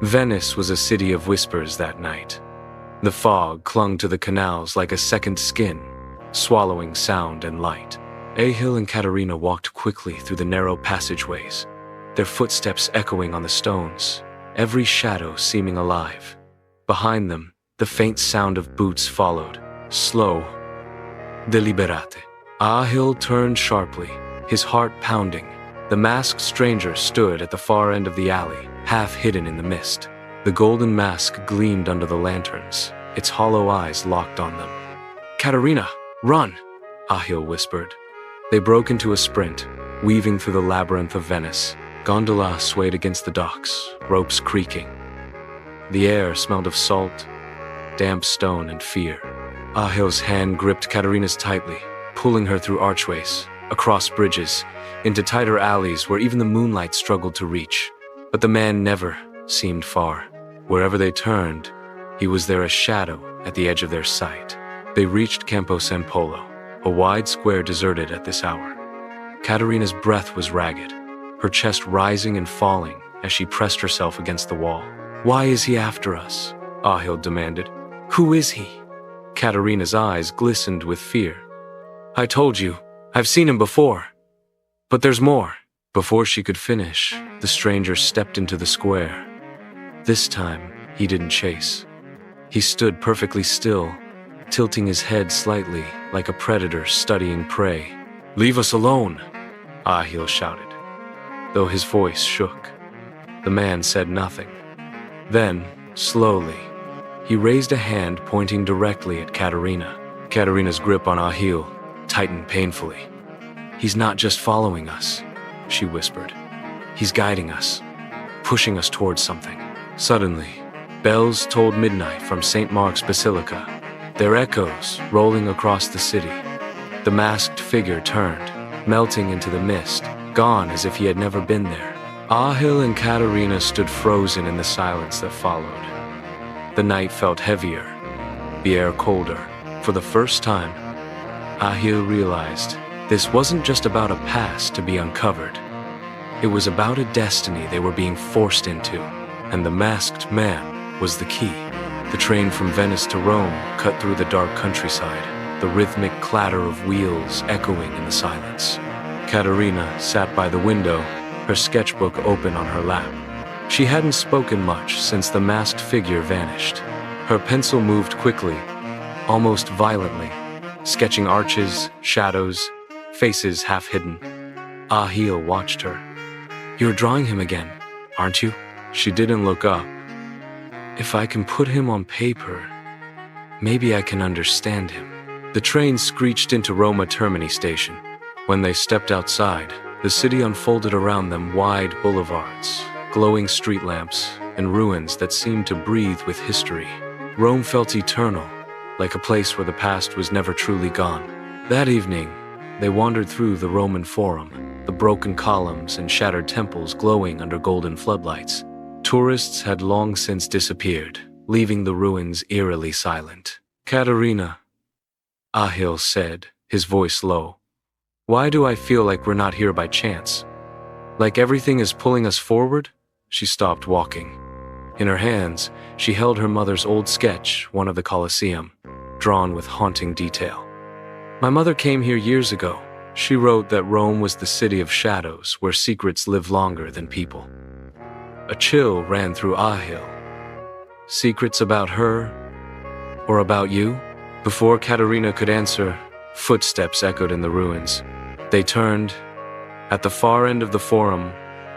Venice was a city of whispers that night. The fog clung to the canals like a second skin, swallowing sound and light. Ahil and Kathrena walked quickly through the narrow passageways, their footsteps echoing on the stones, every shadow seeming alive. Behind them, the faint sound of boots followed, slow, deliberate. Ahil turned sharply, his heart pounding. The masked stranger stood at the far end of the alley, half hidden in the mist. The golden mask gleamed under the lanterns, its hollow eyes locked on them. "Kathrena, run!" Ahil whispered. They broke into a sprint, weaving through the labyrinth of Venice. Gondola swayed against the docks, ropes creaking. The air smelled of salt, damp stone, and fear. Ahil's hand gripped Kathrena's tightly, pulling her through archways, across bridges, into tighter alleys where even the moonlight struggled to reach. But the man never seemed far. Wherever they turned, he was there, a shadow at the edge of their sight. They reached Campo San Polo, a wide square deserted at this hour. Kathrena's breath was ragged, her chest rising and falling as she pressed herself against the wall. "Why is he after us?" Ahil demanded. "Who is he?" Kathrena's eyes glistened with fear. "I told you, I've seen him before. But there's more." Before she could finish, the stranger stepped into the square. This time, he didn't chase. He stood perfectly still, tilting his head slightly like a predator studying prey. "Leave us alone," Ahil shouted, though his voice shook. The man said nothing. Then, slowly, he raised a hand pointing directly at Kathrena. Kathrena's grip on Ahil tightened painfully. "He's not just following us," she whispered. "He's guiding us, pushing us towards something." Suddenly, bells tolled midnight from St. Mark's Basilica, their echoes rolling across the city. The masked figure turned, melting into the mist, gone as if he had never been there. Ahil and Kathrena stood frozen in the silence that followed. The night felt heavier, the air colder. For the first time, Ahil realized this wasn't just about a past to be uncovered. It was about a destiny they were being forced into, and the masked man was the key. The train from Venice to Rome cut through the dark countryside, the rhythmic clatter of wheels echoing in the silence. Kathrena sat by the window, her sketchbook open on her lap. She hadn't spoken much since the masked figure vanished. Her pencil moved quickly, almost violently, sketching arches, shadows, faces half hidden. Ahil watched her. "You're drawing him again, aren't you?" She didn't look up. "If I can put him on paper, maybe I can understand him." The train screeched into Roma Termini station. When they stepped outside, the city unfolded around them, wide boulevards, glowing street lamps, and ruins that seemed to breathe with history. Rome felt eternal, like a place where the past was never truly gone. That evening, they wandered through the Roman Forum, the broken columns and shattered temples glowing under golden floodlights. Tourists had long since disappeared, leaving the ruins eerily silent. "Kathrena," Ahil said, his voice low. "Why do I feel like we're not here by chance? Like everything is pulling us forward?" She stopped walking. In her hands, she held her mother's old sketch, one of the Colosseum, drawn with haunting detail. "My mother came here years ago. She wrote that Rome was the city of shadows where secrets live longer than people." A chill ran through Ahil. Secrets about her? Or about you? Before Kathrena could answer, footsteps echoed in the ruins. They turned. At the far end of the forum,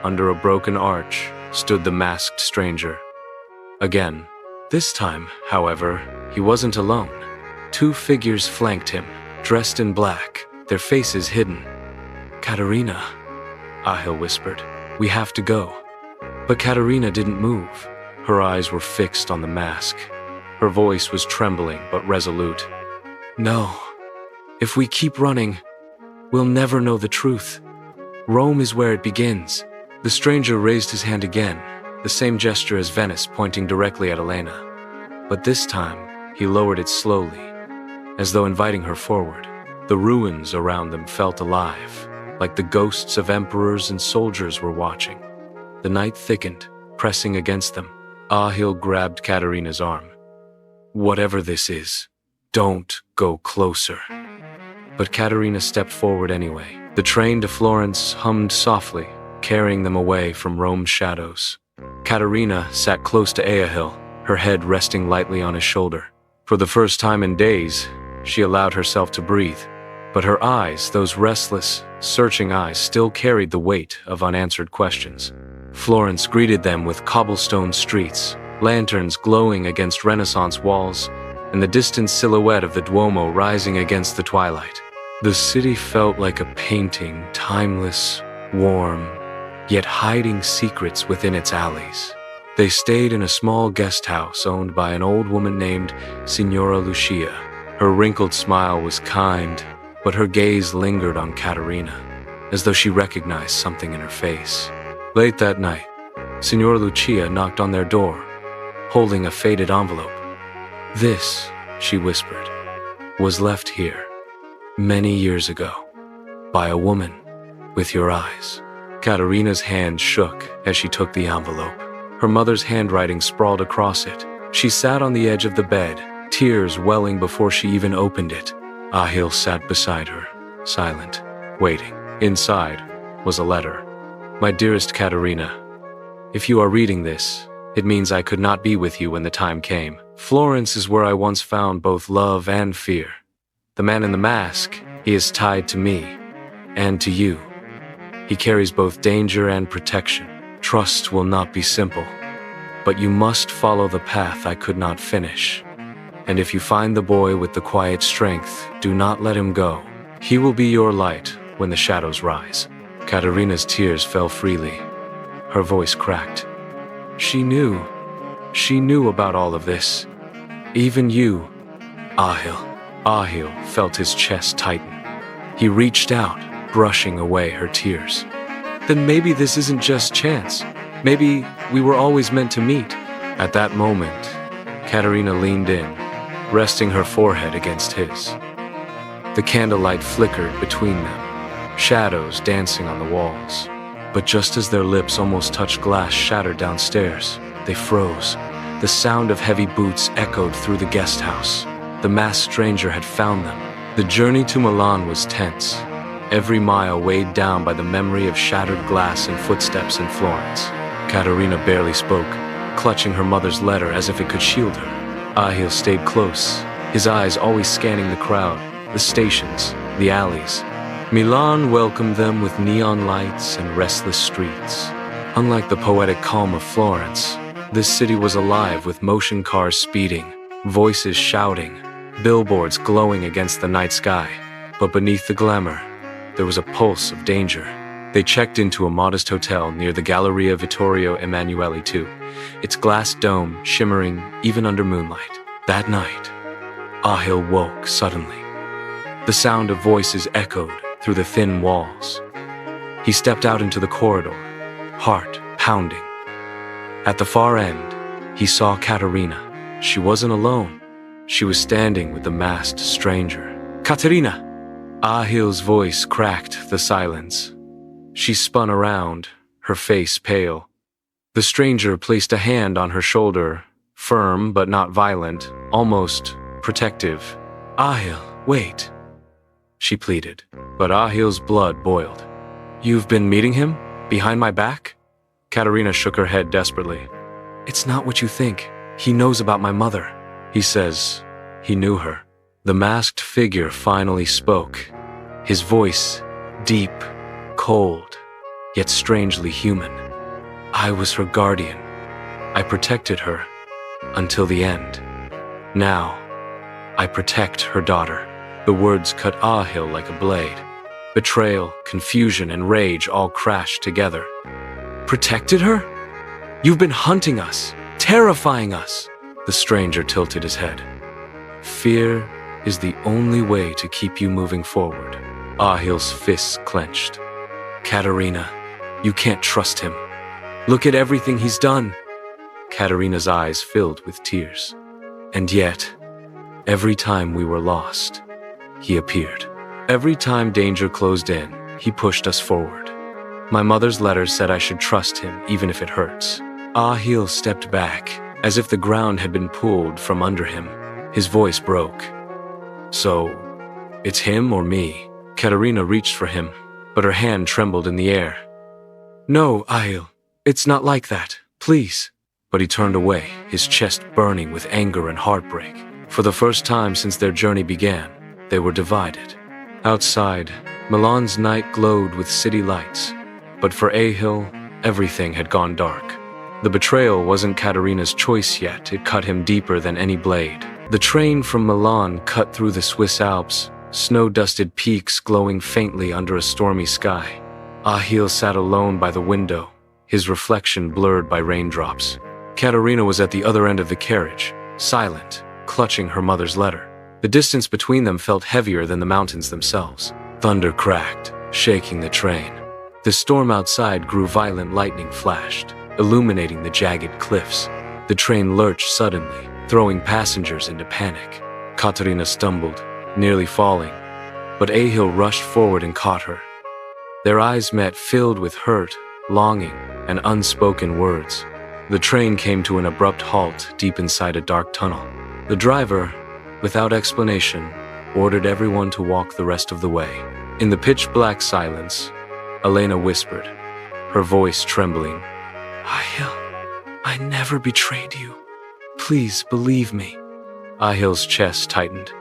under a broken arch, stood the masked stranger. Again. This time, however, he wasn't alone. Two figures flanked him, dressed in black, their faces hidden. "Kathrena," Ahil whispered, "we have to go." But Kathrena didn't move. Her eyes were fixed on the mask. Her voice was trembling but resolute. "No. If we keep running, we'll never know the truth. Rome is where it begins." The stranger raised his hand again, the same gesture as Venice, pointing directly at Elena. But this time, he lowered it slowly, as though inviting her forward. The ruins around them felt alive, like the ghosts of emperors and soldiers were watching. The night thickened, pressing against them. Ahil grabbed Katharina's arm. Whatever this is, don't go closer. But Katharina stepped forward anyway. The train to Florence hummed softly, carrying them away from Rome's shadows. Katharina sat close to Ahil, her head resting lightly on his shoulder. For the first time in days, she allowed herself to breathe. But her eyes, those restless, searching eyes, still carried the weight of unanswered questions. Florence greeted them with cobblestone streets, lanterns glowing against Renaissance walls, and the distant silhouette of the Duomo rising against the twilight. The city felt like a painting, timeless, warm, yet hiding secrets within its alleys. They stayed in a small guest house owned by an old woman named Signora Lucia. Her wrinkled smile was kind, but her gaze lingered on Katharina, as though she recognized something in her face. Late that night, Signora Lucia knocked on their door, holding a faded envelope. "This," she whispered, "was left here, many years ago, by a woman with your eyes." Katharina's hand shook as she took the envelope. Her mother's handwriting sprawled across it. She sat on the edge of the bed, tears welling before she even opened it. Ahil sat beside her, silent, waiting. Inside was a letter. "My dearest Katharina, if you are reading this, it means I could not be with you when the time came. Florence is where I once found both love and fear. The man in the mask, he is tied to me, and to you. He carries both danger and protection. Trust will not be simple, but you must follow the path I could not finish. And if you find the boy with the quiet strength, do not let him go. He will be your light when the shadows rise." Katharina's tears fell freely. Her voice cracked. She knew about all of this. Even you, Ahil. Ahil felt his chest tighten. He reached out, brushing away her tears. "Then maybe this isn't just chance. Maybe we were always meant to meet." At that moment, Katharina leaned in, resting her forehead against his. The candlelight flickered between them, shadows dancing on the walls. But just as their lips almost touched glass shattered downstairs, they froze. The sound of heavy boots echoed through the guest house. The masked stranger had found them. The journey to Milan was tense, every mile weighed down by the memory of shattered glass and footsteps in Florence. Katharina barely spoke, clutching her mother's letter as if it could shield her. Ahil stayed close, his eyes always scanning the crowd, the stations, the alleys. Milan welcomed them with neon lights and restless streets. Unlike the poetic calm of Florence, this city was alive with motion cars speeding, voices shouting, billboards glowing against the night sky. But beneath the glamour, there was a pulse of danger. They checked into a modest hotel near the Galleria Vittorio Emanuele II, its glass dome shimmering even under moonlight. That night, Ahil woke suddenly. The sound of voices echoed through the thin walls. He stepped out into the corridor, heart pounding. At the far end, he saw Katharina. She wasn't alone. She was standing with the masked stranger. "Katharina!" Ahil's voice cracked the silence. She spun around, her face pale. The stranger placed a hand on her shoulder, firm but not violent, almost protective. "Ahil, wait," she pleaded. But Ahil's blood boiled. "You've been meeting him? Behind my back?" Katharina shook her head desperately. "It's not what you think. He knows about my mother. He says he knew her." The masked figure finally spoke, his voice deep, cold, yet strangely human. "I was her guardian. I protected her until the end. Now, I protect her daughter." The words cut Ahil like a blade. Betrayal, confusion, and rage all crashed together. "Protected her? You've been hunting us, terrifying us." The stranger tilted his head. "Fear is the only way to keep you moving forward." Ahil's fists clenched. "Katharina, you can't trust him. Look at everything he's done." Katharina's eyes filled with tears. "And yet, every time we were lost, he appeared. Every time danger closed in, he pushed us forward. My mother's letter said I should trust him even if it hurts. Ahil stepped back, as if the ground had been pulled from under him. His voice broke. So, it's him or me? Kathrena reached for him, but her hand trembled in the air. No, Ahil, it's not like that, please. But he turned away, his chest burning with anger and heartbreak. For the first time since their journey began, they were divided. Outside, Milan's night glowed with city lights, but for Ahil, everything had gone dark. The betrayal wasn't Kathrena's choice yet, it cut him deeper than any blade. The train from Milan cut through the Swiss Alps, snow-dusted peaks glowing faintly under a stormy sky. Ahil sat alone by the window, his reflection blurred by raindrops. Kathrena was at the other end of the carriage, silent, clutching her mother's letter. The distance between them felt heavier than the mountains themselves. Thunder cracked, shaking the train. The storm outside grew violent, lightning flashed, illuminating the jagged cliffs. The train lurched suddenly, throwing passengers into panic. Kathrena stumbled, nearly falling, but Ahil rushed forward and caught her. Their eyes met, filled with hurt, longing, and unspoken words. The train came to an abrupt halt deep inside a dark tunnel. The driver, without explanation, ordered everyone to walk the rest of the way. In the pitch-black silence, Elena whispered, her voice trembling, Ahil, I never betrayed you. Please believe me. Ahil's chest tightened.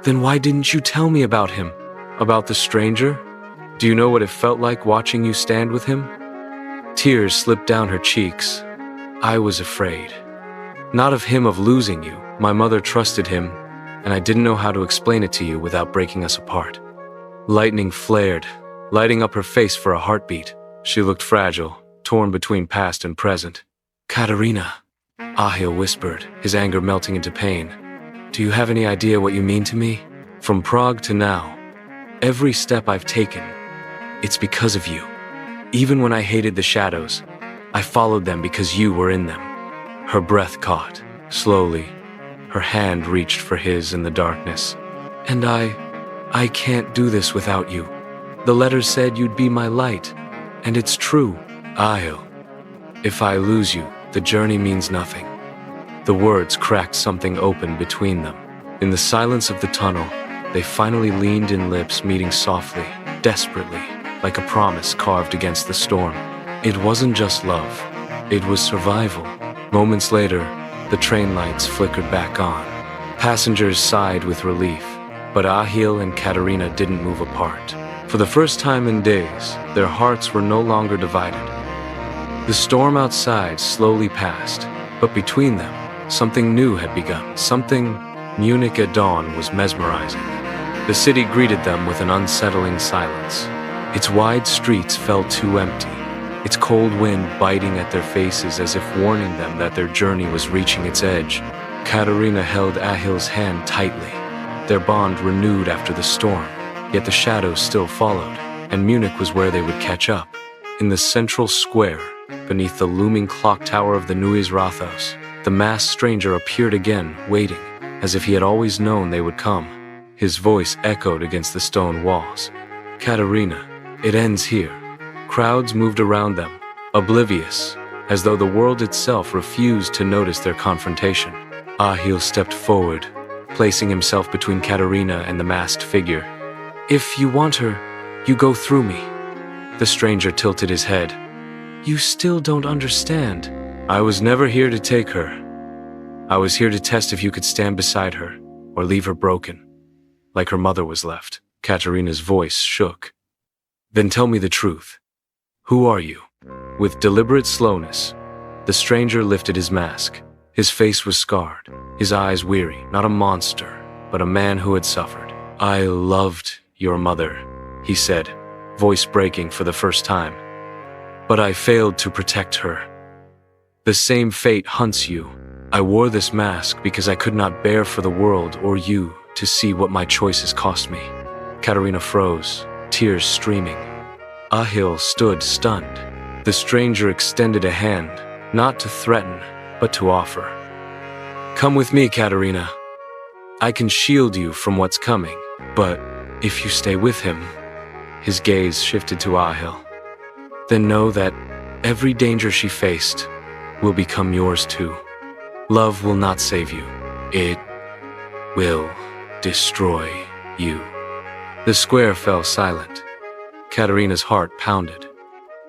Then why didn't you tell me about him? About the stranger? Do you know what it felt like watching you stand with him? Tears slipped down her cheeks. I was afraid. Not of him, of losing you. My mother trusted him, and I didn't know how to explain it to you without breaking us apart. Lightning flared, lighting up her face for a heartbeat. She looked fragile, torn between past and present. Kathrena, Ahil whispered, his anger melting into pain. Do you have any idea what you mean to me? From Prague to now, every step I've taken, it's because of you. Even when I hated the shadows, I followed them because you were in them. Her breath caught. Slowly, her hand reached for his in the darkness. And I can't do this without you. The letter said you'd be my light, and it's true. Ahil, if I lose you, the journey means nothing. The words cracked something open between them. In the silence of the tunnel, they finally leaned in, lips meeting softly, desperately, like a promise carved against the storm. It wasn't just love, it was survival. Moments later, the train lights flickered back on. Passengers sighed with relief, but Ahil and Kathrena didn't move apart. For the first time in days, their hearts were no longer divided. The storm outside slowly passed, but between them, something new had begun. Something Munich at dawn was mesmerizing. The city greeted them with an unsettling silence. Its wide streets felt too empty, its cold wind biting at their faces as if warning them that their journey was reaching its edge. Kathrena held Ahil's hand tightly, their bond renewed after the storm. Yet the shadows still followed, and Munich was where they would catch up. In the central square, beneath the looming clock tower of the Neues Rathaus, the masked stranger appeared again, waiting, as if he had always known they would come. His voice echoed against the stone walls. Kathrena, it ends here. Crowds moved around them, oblivious, as though the world itself refused to notice their confrontation. Ahil stepped forward, placing himself between Kathrena and the masked figure. If you want her, you go through me. The stranger tilted his head. You still don't understand. I was never here to take her. I was here to test if you could stand beside her, or leave her broken, like her mother was left. Kathrena's voice shook. Then tell me the truth. Who are you? With deliberate slowness, the stranger lifted his mask. His face was scarred, his eyes weary, not a monster, but a man who had suffered. I loved your mother, he said, voice breaking for the first time. But I failed to protect her. The same fate hunts you. I wore this mask because I could not bear for the world or you to see what my choices cost me. Kathrena froze, tears streaming. Ahil stood stunned. The stranger extended a hand, not to threaten, but to offer. Come with me, Kathrena. I can shield you from what's coming, but if you stay with him, his gaze shifted to Ahil, then know that every danger she faced, will become yours too. Love will not save you. It will destroy you. The square fell silent. Kathrina's heart pounded.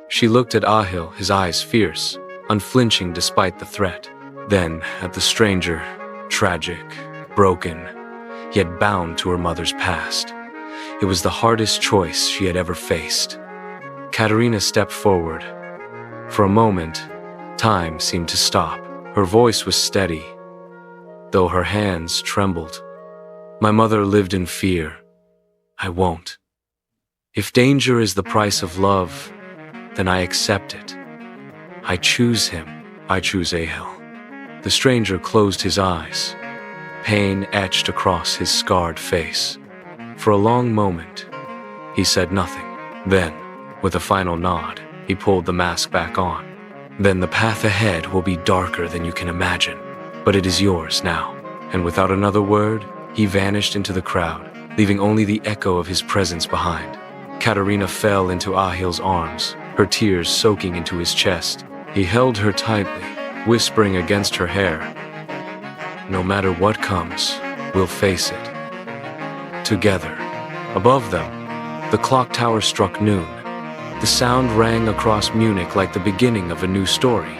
She looked at Ahil, his eyes fierce, unflinching despite the threat. Then at the stranger, tragic, broken, yet bound to her mother's past. It was the hardest choice she had ever faced. Kathrena stepped forward. For a moment, time seemed to stop. Her voice was steady, though her hands trembled. My mother lived in fear. I won't. If danger is the price of love, then I accept it. I choose him. I choose Ahil. The stranger closed his eyes. Pain etched across his scarred face. For a long moment, he said nothing. Then, with a final nod, he pulled the mask back on. Then the path ahead will be darker than you can imagine, but it is yours now. And without another word, he vanished into the crowd, leaving only the echo of his presence behind. Kathrena fell into Ahil's arms, her tears soaking into his chest. He held her tightly, whispering against her hair, "No matter what comes, we'll face it. Together." Above them, the clock tower struck noon. The sound rang across Munich like the beginning of a new story.